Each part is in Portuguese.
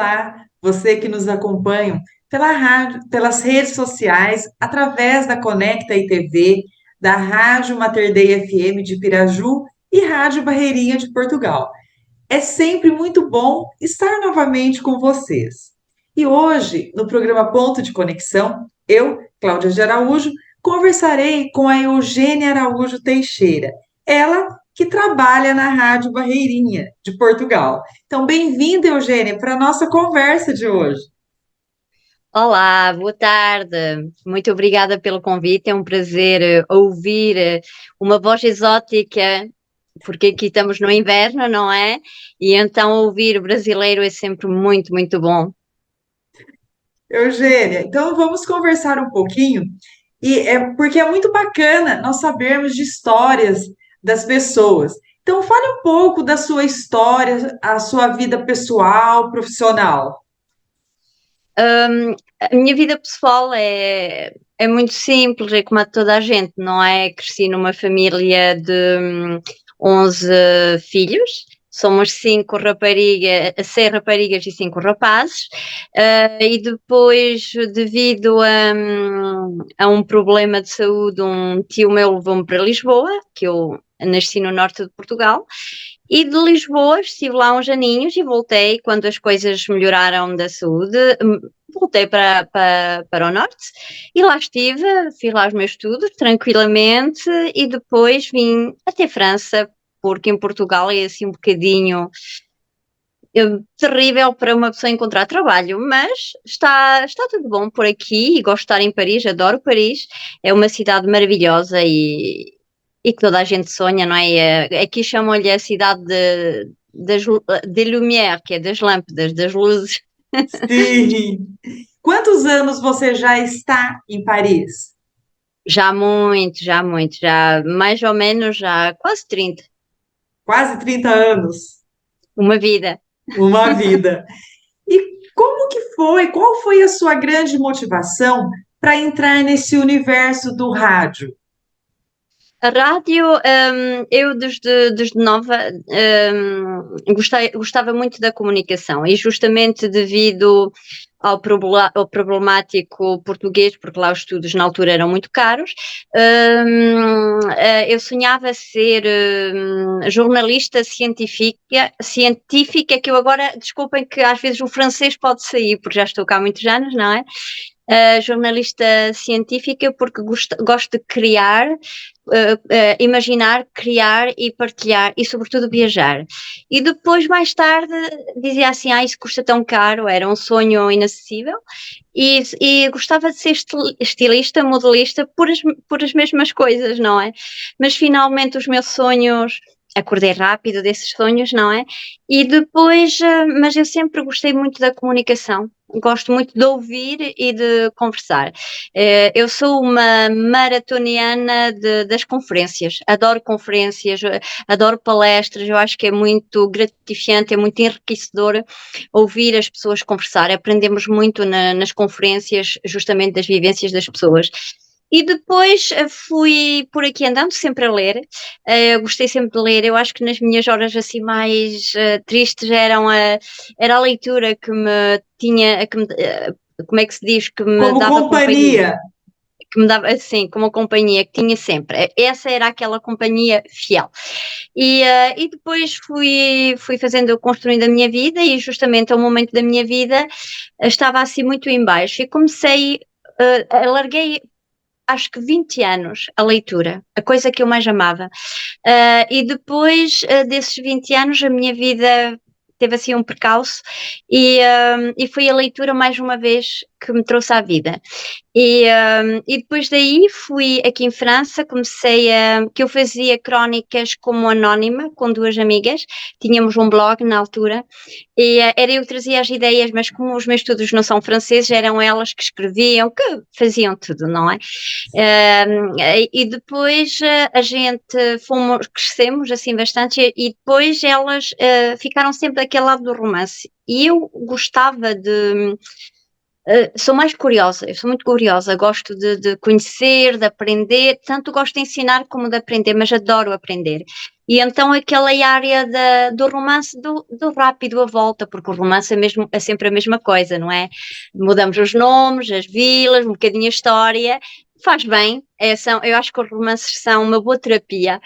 Olá, você que nos acompanha pela rádio, pelas redes sociais, através da Conecta ITV, da Rádio Mater Dei FM de Piraju e Rádio Barreirinha de Portugal. É sempre muito bom estar novamente com vocês. E hoje, no programa Ponto de Conexão, eu, Cláudia de Araújo, conversarei com a Eugênia Araújo Teixeira, ela que trabalha na Rádio Barreirinha de Portugal. Então, bem-vinda, Eugênia, para a nossa conversa de hoje. Olá, boa tarde. Muito obrigada pelo convite. É um prazer ouvir uma voz exótica, porque aqui estamos no inverno, não é? E então ouvir brasileiro é sempre muito, muito bom. Eugênia, então vamos conversar um pouquinho, e é porque é muito bacana nós sabermos de histórias das pessoas. Então, fale um pouco da sua história, a sua vida pessoal, profissional. A minha vida pessoal é muito simples, é como a de toda a gente, não é? Cresci numa família de 11 filhos, somos seis raparigas e cinco rapazes, e depois, devido a um problema de saúde, um tio meu levou-me para Lisboa, que eu nasci no norte de Portugal, e de Lisboa estive lá uns aninhos e voltei quando as coisas melhoraram da saúde. Voltei para o norte e lá estive, fiz lá os meus estudos tranquilamente e depois vim até França, porque em Portugal é assim um bocadinho terrível para uma pessoa encontrar trabalho, mas está tudo bom por aqui e gosto de estar em Paris, adoro Paris, é uma cidade maravilhosa e que toda a gente sonha, não é? Aqui chamam-lhe a cidade de Lumière, que é das lâmpadas, das luzes. Sim. Quantos anos você já está em Paris? Já mais ou menos, já quase 30, Quase 30 anos, uma vida. uma vida. E como que foi? Qual foi a sua grande motivação para entrar nesse universo do rádio? A rádio, eu desde nova, gostava muito da comunicação e justamente devido ao problemático português, porque lá os estudos na altura eram muito caros, eu sonhava ser jornalista científica, que eu agora, desculpem que às vezes o francês pode sair, porque já estou cá há muitos anos, não é? Jornalista científica porque gosto de criar, imaginar, criar e partilhar e sobretudo viajar. E depois mais tarde dizia assim, isso custa tão caro, era um sonho inacessível e gostava de ser estilista, modelista por as mesmas coisas, não é? Mas finalmente os meus sonhos acordei rápido desses sonhos, não é? E depois, mas eu sempre gostei muito da comunicação, gosto muito de ouvir e de conversar. Eu sou uma maratoniana das conferências, adoro palestras, eu acho que é muito gratificante, é muito enriquecedor ouvir as pessoas conversar, aprendemos muito nas conferências justamente das vivências das pessoas. E depois fui por aqui andando, sempre a ler. Gostei sempre de ler. Eu acho que nas minhas horas assim mais tristes era a leitura que me tinha, como é que se diz, que me Como dava companhia, companhia. que me dava assim, como companhia que tinha sempre. Essa era aquela companhia fiel. E depois fui fazendo, construindo a minha vida e justamente a um momento da minha vida estava assim muito em baixo e comecei, alarguei acho que 20 anos a leitura, a coisa que eu mais amava. E depois desses 20 anos, a minha vida teve assim um percalço e foi a leitura mais uma vez que me trouxe à vida. E depois daí fui aqui em França, que eu fazia crónicas como anónima com duas amigas, tínhamos um blog na altura, e era eu que trazia as ideias, mas como os meus estudos não são franceses, eram elas que escreviam, que faziam tudo, não é? E depois a gente crescemos assim bastante, e depois elas ficaram sempre daquele lado do romance. E eu gostava Sou mais curiosa, eu sou muito curiosa, gosto de conhecer, de aprender, tanto gosto de ensinar como de aprender, mas adoro aprender. E então aquela área do romance do rápido à volta, porque o romance é sempre a mesma coisa, não é? Mudamos os nomes, as vilas, um bocadinho a história, faz bem, eu acho que os romances são uma boa terapia,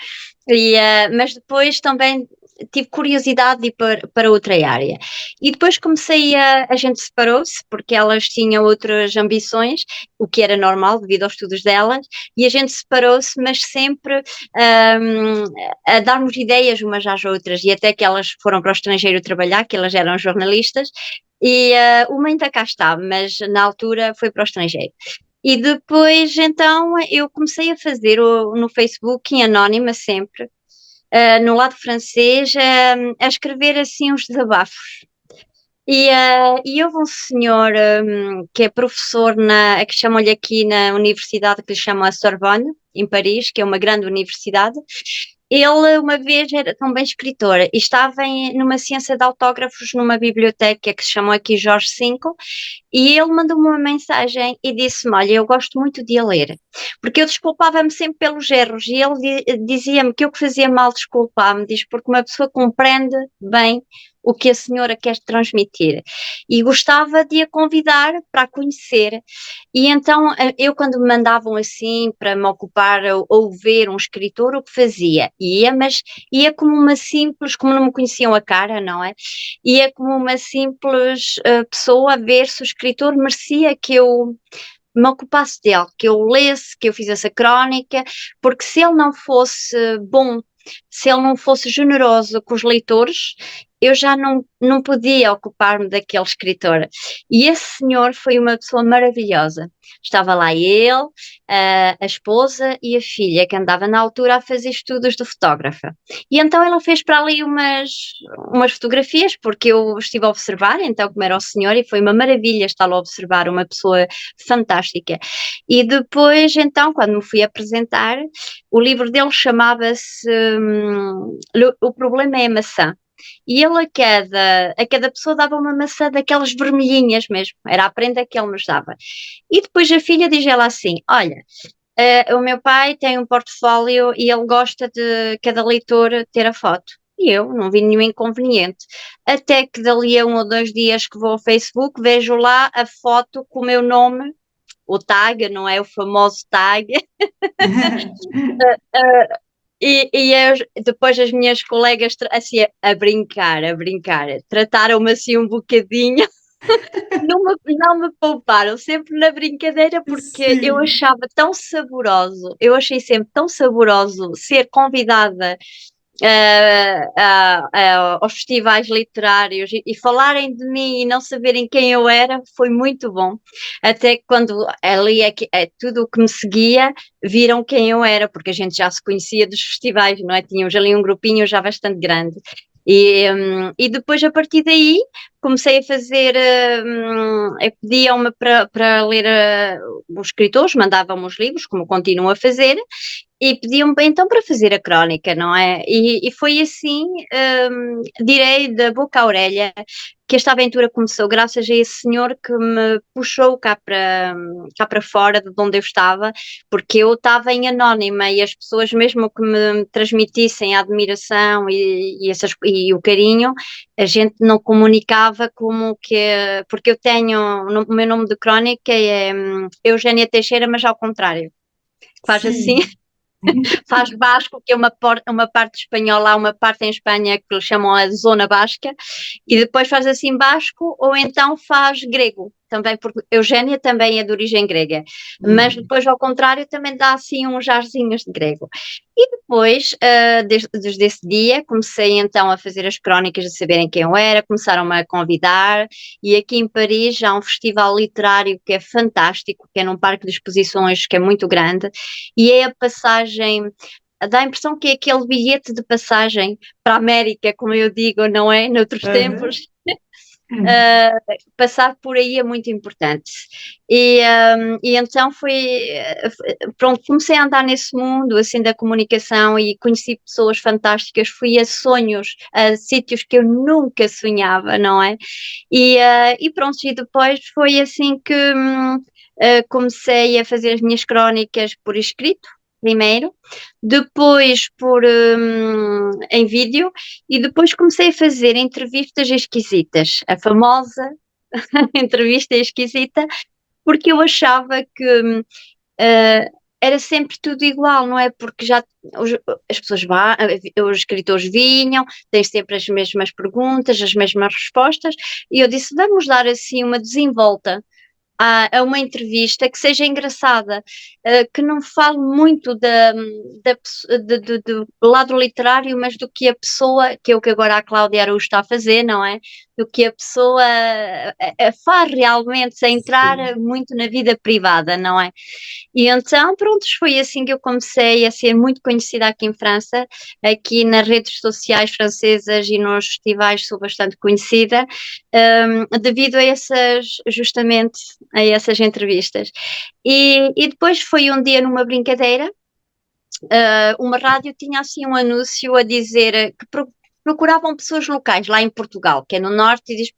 mas depois também tive curiosidade de ir para outra área. E depois a gente separou-se porque elas tinham outras ambições, o que era normal devido aos estudos delas, e a gente separou-se, mas sempre a darmos ideias umas às outras, e até que elas foram para o estrangeiro trabalhar, que elas eram jornalistas, e uma ainda cá está, mas na altura foi para o estrangeiro. E depois, então, eu comecei a fazer no Facebook, em anónima sempre, no lado francês, a escrever assim uns desabafos. E houve um senhor que é professor que chamam-lhe aqui na universidade, que lhe chamam a Sorbonne, em Paris, que é uma grande universidade. Ele uma vez era também escritor e estava numa ciência de autógrafos numa biblioteca que se chamou aqui Jorge V, e ele mandou-me uma mensagem e disse-me: olha, eu gosto muito de a ler, porque eu desculpava-me sempre pelos erros, e ele dizia-me que eu que fazia mal desculpar-me, diz, porque uma pessoa compreende bem o que a senhora quer transmitir, e gostava de a convidar para a conhecer. E então eu, quando me mandavam assim para me ocupar ou ver um escritor, o que fazia? Mas ia como uma simples, como não me conheciam a cara, não é? Ia como uma simples pessoa a ver se o escritor merecia que eu me ocupasse dele, que eu lesse, que eu fizesse a crónica, porque se ele não fosse bom, se ele não fosse generoso com os leitores, eu já não podia ocupar-me daquele escritor. E esse senhor foi uma pessoa maravilhosa. Estava lá ele, a esposa e a filha, que andava na altura a fazer estudos de fotógrafa. E então ela fez para ali umas fotografias, porque eu estive a observar, então, como era o senhor, e foi uma maravilha estar a observar uma pessoa fantástica. E depois, então, quando me fui apresentar, o livro dele chamava-se O Problema é a Maçã. E ele a cada pessoa dava uma maçã daquelas vermelhinhas mesmo, era a prenda que ele nos dava. E depois a filha diz ela assim: olha, o meu pai tem um portfólio e ele gosta de cada leitor ter a foto. E eu não vi nenhum inconveniente. Até que dali a 1 ou 2 dias que vou ao Facebook, vejo lá a foto com o meu nome, o tag, não é? O famoso tag. Depois as minhas colegas, assim, a brincar, trataram-me assim um bocadinho, não me pouparam, sempre na brincadeira, porque eu Sim. achava tão saboroso, eu achei sempre tão saboroso ser convidada aos festivais literários e falarem de mim e não saberem quem eu era, foi muito bom. Até que quando ali tudo o que me seguia, viram quem eu era, porque a gente já se conhecia dos festivais, não é? Tínhamos ali um grupinho já bastante grande. E depois, a partir daí, comecei a fazer. Pediam-me para ler os escritores, mandavam-me os livros, como continuo a fazer, e pediam-me então para fazer a crónica, não é? E foi assim, direi da boca à orelha, que esta aventura começou graças a esse senhor que me puxou cá para fora de onde eu estava, porque eu estava em anónima e as pessoas mesmo que me transmitissem a admiração e o carinho, a gente não comunicava como que, porque eu tenho, o meu nome de crónica é Eugénia Teixeira, mas ao contrário, faz assim, Sim. faz basco, que é uma parte espanhola, há uma parte em Espanha que eles chamam a zona basca, e depois faz assim basco, ou então faz grego, também, porque Eugénia também é de origem grega, mas depois ao contrário também dá assim uns jarzinhos de grego. E depois, desde esse dia, comecei então a fazer as crónicas de saberem quem eu era, começaram-me a convidar, e aqui em Paris há um festival literário que é fantástico, que é num parque de exposições que é muito grande, e é a passagem, dá a impressão que é aquele bilhete de passagem para a América, como eu digo, não é? Noutros Aham. tempos. passar por aí é muito importante. E então pronto, comecei a andar nesse mundo assim da comunicação e conheci pessoas fantásticas, fui a sonhos, a sítios que eu nunca sonhava, não é? E pronto, e depois foi assim que comecei a fazer as minhas crónicas por escrito, primeiro, depois em vídeo, e depois comecei a fazer entrevistas esquisitas, a famosa entrevista esquisita, porque eu achava que era sempre tudo igual, não é? Porque já as pessoas os escritores vinham, têm sempre as mesmas perguntas, as mesmas respostas, e eu disse, vamos dar assim uma desenvolta a uma entrevista que seja engraçada, que não fale muito do lado literário, mas do que a pessoa, que é o que agora a Cláudia Araújo está a fazer, não é? Do que a pessoa faz realmente, sem entrar Sim. muito na vida privada, não é? E então, pronto, foi assim que eu comecei a ser muito conhecida aqui em França, aqui nas redes sociais francesas e nos festivais sou bastante conhecida, devido a justamente a essas entrevistas. E depois foi um dia numa brincadeira, uma rádio tinha assim um anúncio a dizer que procuravam pessoas locais lá em Portugal, que é no norte, e diz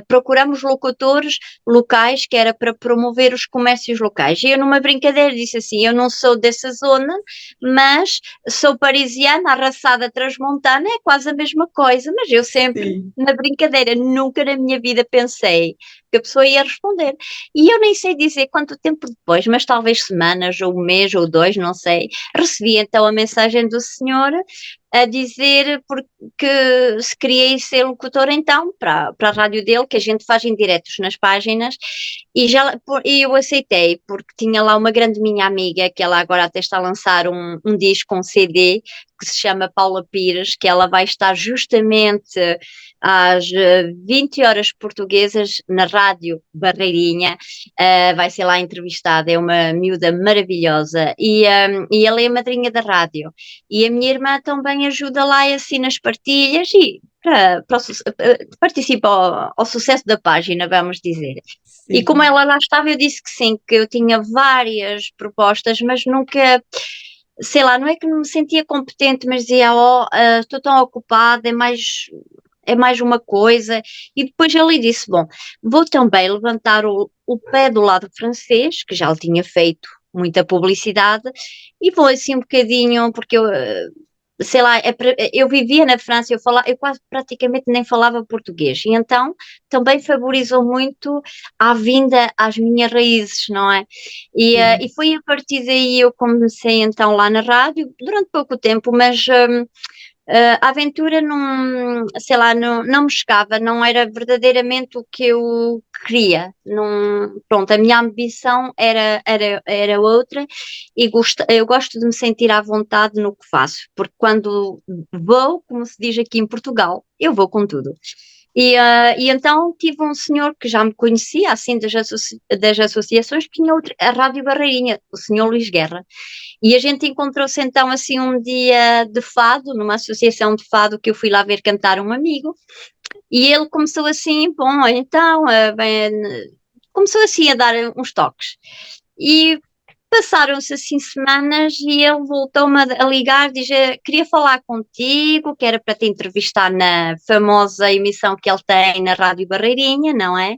procuramos locutores locais que era para promover os comércios locais. E eu, numa brincadeira, disse assim: eu não sou dessa zona, mas sou parisiana, arraçada transmontana, é quase a mesma coisa. Mas eu sempre, Sim. na brincadeira, nunca na minha vida pensei que a pessoa ia responder. E eu nem sei dizer quanto tempo depois, mas talvez semanas, ou um mês, ou dois, não sei, recebi então a mensagem do senhor a dizer porque se queria ser locutor então para a rádio dele, que a gente faz em diretos nas páginas, e eu aceitei, porque tinha lá uma grande minha amiga, que ela agora até está a lançar um disco, um CD, que se chama Paula Pires, que ela vai estar justamente às 20 horas portuguesas na Rádio Barreirinha, vai ser lá entrevistada, é uma miúda maravilhosa, e ela é a madrinha da rádio. E a minha irmã também ajuda lá assim nas partilhas e participa ao sucesso da página, vamos dizer. E como Sim. ela lá estava, eu disse que sim, que eu tinha várias propostas, mas nunca, sei lá, não é que não me sentia competente, mas dizia, oh, estou tão ocupada, é mais uma coisa. E depois ele disse, bom, vou também levantar o pé do lado francês, que já lhe tinha feito muita publicidade, e vou assim um bocadinho, porque eu, sei lá, eu vivia na França, eu quase praticamente nem falava português, e então também favorizou muito a vinda às minhas raízes, não é? E Sim. foi a partir daí eu comecei então lá na rádio, durante pouco tempo, mas a aventura não, sei lá, não me chegava, não era verdadeiramente o que eu queria. Não, pronto, a minha ambição era outra e eu gosto de me sentir à vontade no que faço, porque quando vou, como se diz aqui em Portugal, eu vou com tudo. E então tive um senhor que já me conhecia, assim, das associações, que tinha a Rádio Barreirinha, o senhor Luís Guerra. E a gente encontrou-se então assim um dia de fado, numa associação de fado que eu fui lá ver cantar um amigo, e ele começou assim, bom, então, começou assim a dar uns toques. E passaram-se assim semanas e ele voltou-me a ligar, dizer, queria falar contigo, que era para te entrevistar na famosa emissão que ele tem na Rádio Barreirinha, não é?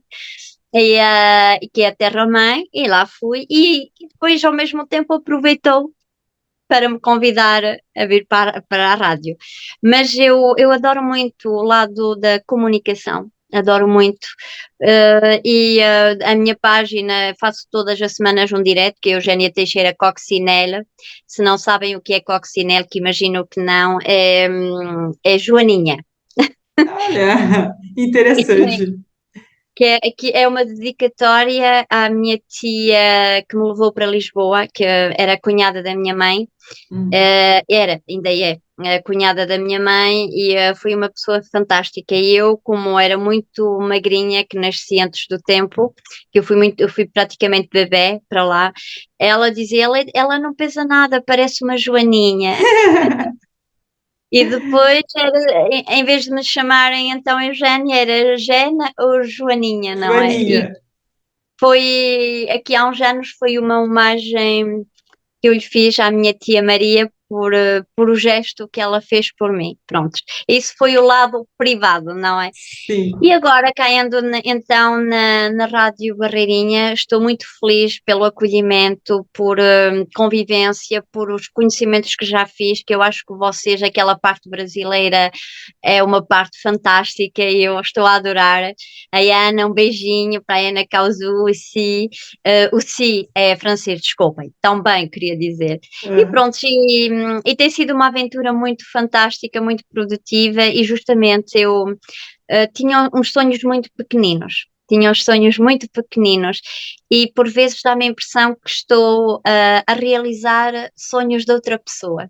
Que é a Terra Mãe, e lá fui, e depois ao mesmo tempo aproveitou para me convidar a vir para a rádio. Mas eu adoro muito o lado da comunicação, adoro muito. A minha página, faço todas as semanas um direto, que é Eugénia Teixeira Coccinelle. Se não sabem o que é Coccinelle, que imagino que não, é Joaninha. Olha, interessante. Que é uma dedicatória à minha tia que me levou para Lisboa, que era a cunhada da minha mãe. Hum. Ainda é, a cunhada da minha mãe e foi uma pessoa fantástica. E eu, como era muito magrinha, que nasci antes do tempo, que eu fui praticamente bebé para lá, ela dizia, ela não pesa nada, parece uma joaninha. E depois, em vez de me chamarem então Eugénia, era Gena ou Joaninha, não é? Joaninha. E foi, aqui há uns anos, foi uma homenagem que eu lhe fiz à minha tia Maria por o gesto que ela fez por mim. Pronto, isso foi o lado privado, não é? Sim. E agora, caindo então na Rádio Barreirinha, estou muito feliz pelo acolhimento, por convivência, por os conhecimentos que já fiz, que eu acho que vocês, aquela parte brasileira, é uma parte fantástica e eu estou a adorar. A Ana, um beijinho para a Ana Causu, o Si é francês, desculpem, também queria dizer. E Ah, pronto, e tem sido uma aventura muito fantástica, muito produtiva e justamente eu tinha uns sonhos muito pequeninos. Tinha uns sonhos muito pequeninos e por vezes dá-me a impressão que estou a realizar sonhos de outra pessoa,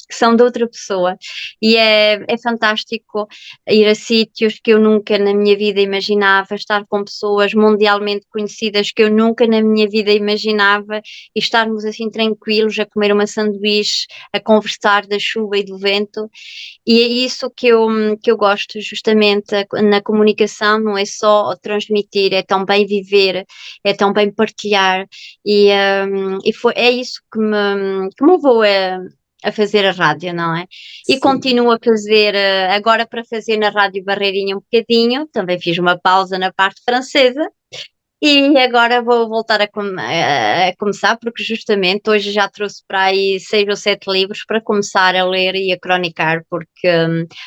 que são de outra pessoa. E é fantástico ir a sítios que eu nunca na minha vida imaginava, estar com pessoas mundialmente conhecidas que eu nunca na minha vida imaginava e estarmos assim tranquilos a comer uma sanduíche, a conversar da chuva e do vento. E é isso que eu gosto justamente na comunicação, não é só transmitir, é também viver, é também partilhar, é isso que me levou a fazer a rádio, não é? E sim. continuo a fazer, agora para fazer na Rádio Barreirinha um bocadinho, também fiz uma pausa na parte francesa, e agora vou voltar a começar, porque justamente hoje já trouxe para aí 6 ou 7 livros para começar a ler e a cronicar, porque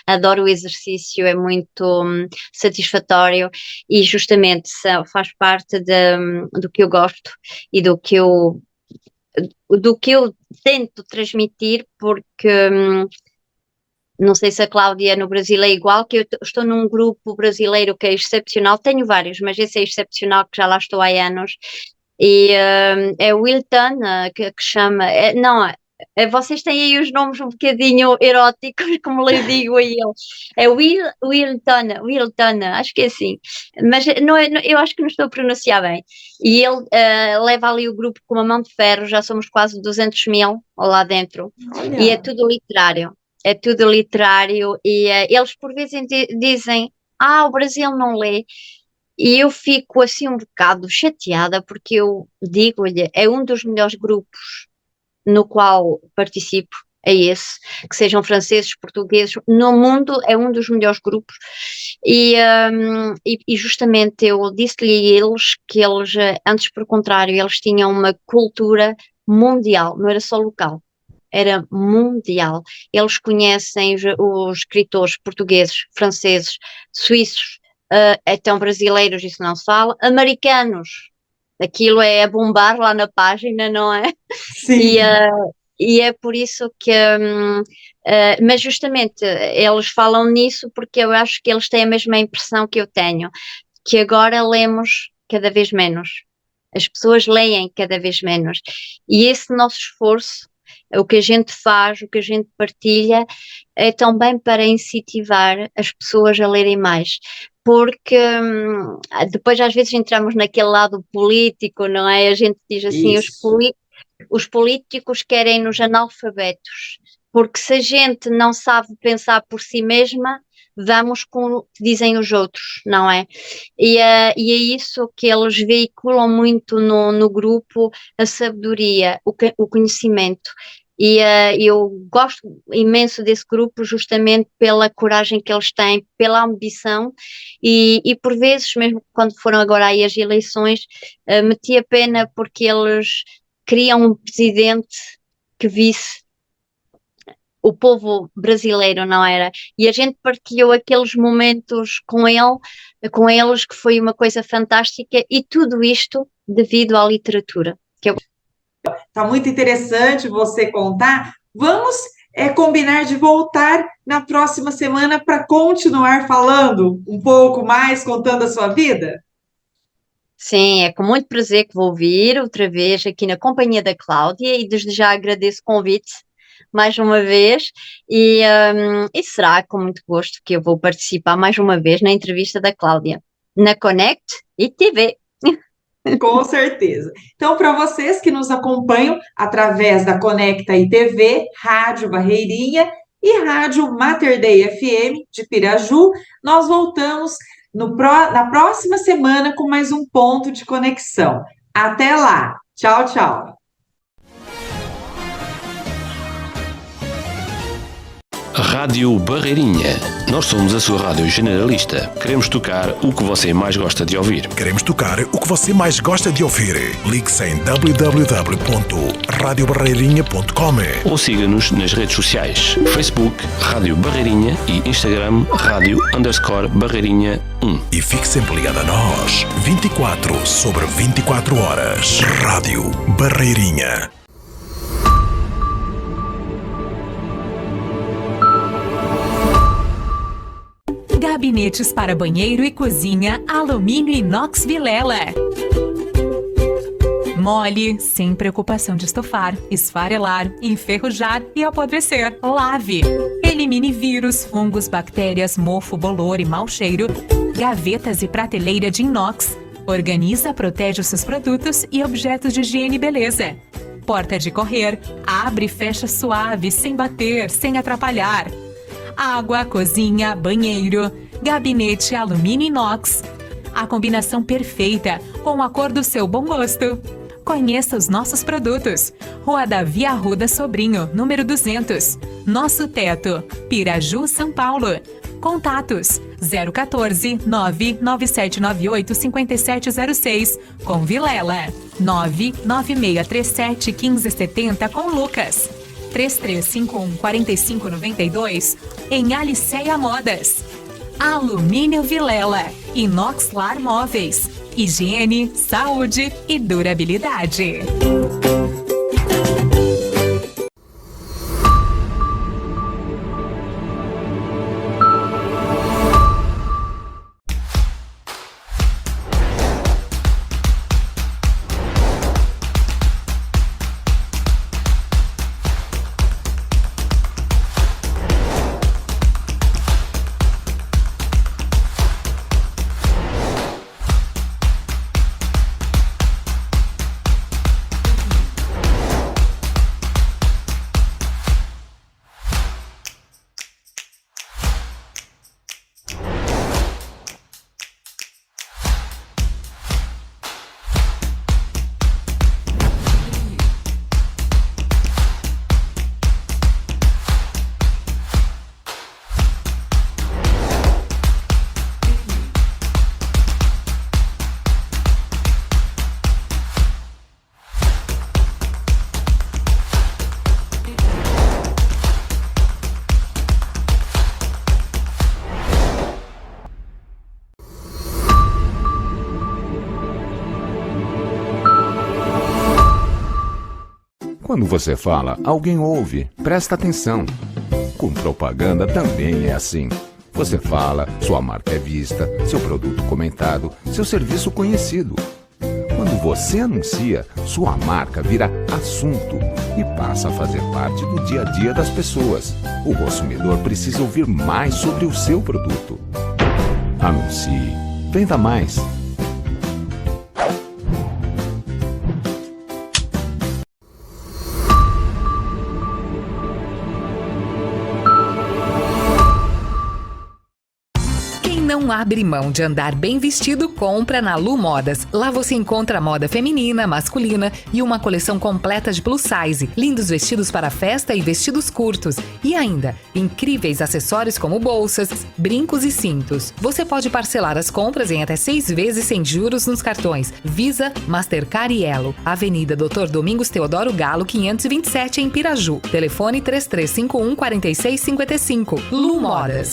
adoro o exercício, é muito satisfatório e justamente faz parte do que eu gosto e do que eu tento transmitir, porque não sei se a Cláudia no Brasil é igual, que eu estou num grupo brasileiro que é excepcional, tenho vários, mas esse é excepcional, que já lá estou há anos, e é Wilton, que chama, não, vocês têm aí os nomes um bocadinho eróticos, como lhe digo a eles, é Wilton, acho que é assim, mas não é, eu acho que não estou a pronunciar bem, e ele leva ali o grupo com uma mão de ferro, já somos quase 200 mil lá dentro, e é Olha, tudo literário. É tudo literário e eles por vezes dizem, o Brasil não lê, e eu fico assim um bocado chateada porque eu digo-lhe, é um dos melhores grupos no qual participo, é esse, que sejam franceses, portugueses, no mundo é um dos melhores grupos e justamente eu disse-lhe a eles que eles, antes por contrário, eles tinham uma cultura mundial, não era só local, era mundial. Eles conhecem os escritores portugueses, franceses, suíços, então brasileiros, isso não se fala, americanos. Aquilo é a bombar lá na página, não é? E, sim. e é por isso que, mas justamente eles falam nisso porque eu acho que eles têm a mesma impressão que eu tenho, que agora lemos cada vez menos. As pessoas leem cada vez menos. E esse nosso esforço, o que a gente faz, o que a gente partilha, é também para incentivar as pessoas a lerem mais. Porque depois às vezes entramos naquele lado político, não é? A gente diz assim, Isso. os políticos querem-nos analfabetos, porque se a gente não sabe pensar por si mesma, vamos com o que dizem os outros, não é? E é isso que eles veiculam muito no grupo, a sabedoria, o conhecimento. Eu gosto imenso desse grupo justamente pela coragem que eles têm, pela ambição e por vezes, mesmo quando foram agora aí as eleições, metia pena porque eles queriam um presidente que visse o povo brasileiro, não era? E a gente partilhou aqueles momentos com eles, que foi uma coisa fantástica, e tudo isto devido à literatura. Tá muito interessante você contar. Vamos combinar de voltar na próxima semana para continuar falando um pouco mais, contando a sua vida? Sim, é com muito prazer que vou vir outra vez aqui na companhia da Cláudia e desde já agradeço o convite mais uma vez e será com muito gosto que eu vou participar mais uma vez na entrevista da Cláudia na Connect e TV. Com certeza. Então, para vocês que nos acompanham através da Conecta ITV, Rádio Barreirinha e Rádio Mater Dei FM de Piraju. Nós voltamos na próxima semana com mais um ponto de conexão. Até lá. Tchau, tchau. Rádio Barreirinha. Nós somos a sua rádio generalista. Queremos tocar o que você mais gosta de ouvir. Queremos tocar o que você mais gosta de ouvir. Ligue-se em www.radiobarreirinha.com ou siga-nos nas redes sociais. Facebook, Rádio Barreirinha e Instagram, Rádio_Barreirinha 1. E fique sempre ligado a nós. 24 sobre 24 horas. Rádio Barreirinha. Gabinetes para banheiro e cozinha, alumínio inox Vilela. Mole, sem preocupação de estofar, esfarelar, enferrujar e apodrecer. Lave. Elimine vírus, fungos, bactérias, mofo, bolor e mau cheiro. Gavetas e prateleira de inox. Organiza, protege os seus produtos e objetos de higiene e beleza. Porta de correr. Abre e fecha suave, sem bater, sem atrapalhar. Água, cozinha, banheiro, gabinete alumínio inox. A combinação perfeita com a cor do seu bom gosto. Conheça os nossos produtos. Rua Davi Arruda Sobrinho, número 200. Nosso Teto, Piraju, São Paulo. Contatos 014 99798 5706 com Vilela, 99637 1570 com Lucas, 3351 4592 em Aliceia Modas. Alumínio Vilela, Inox Lar Móveis, higiene, saúde e durabilidade. Quando você fala, alguém ouve. Presta atenção. Com propaganda também é assim. Você fala, sua marca é vista, seu produto comentado, seu serviço conhecido. Quando você anuncia, sua marca vira assunto e passa a fazer parte do dia a dia das pessoas. O consumidor precisa ouvir mais sobre o seu produto. Anuncie. Venda mais. Não abre mão de andar bem vestido, compra na Lu Modas. Lá você encontra moda feminina, masculina e uma coleção completa de plus size, lindos vestidos para festa e vestidos curtos. E ainda, incríveis acessórios como bolsas, brincos e cintos. Você pode parcelar as compras em até 6 vezes sem juros nos cartões Visa, Mastercard e Elo. Avenida Dr. Domingos Teodoro Galo, 527 em Piraju. Telefone 3351 4655. Lu Modas.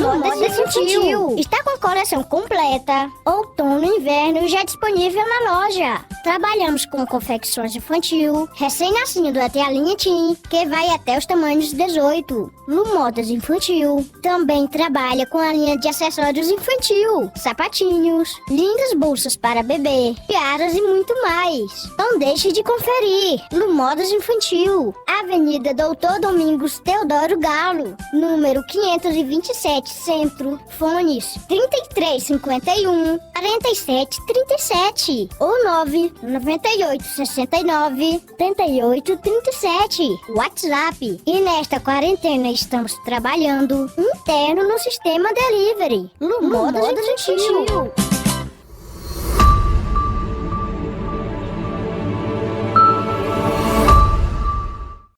Modas Infantil. Está com a coleção completa, outono e inverno já disponível na loja. Trabalhamos com confecções infantil, recém-nascido até a linha Teen, que vai até os tamanhos 18. Lu Modas Infantil também trabalha com a linha de acessórios infantil, sapatinhos, lindas bolsas para bebê, tiaras e muito mais. Não deixe de conferir. Lu Modas Infantil, Avenida Doutor Domingos Teodoro Galo, número 527C, Centro. Fones 3351 4737 ou 998 69 3837. WhatsApp. E nesta quarentena estamos trabalhando interno no sistema delivery, no modo gentil.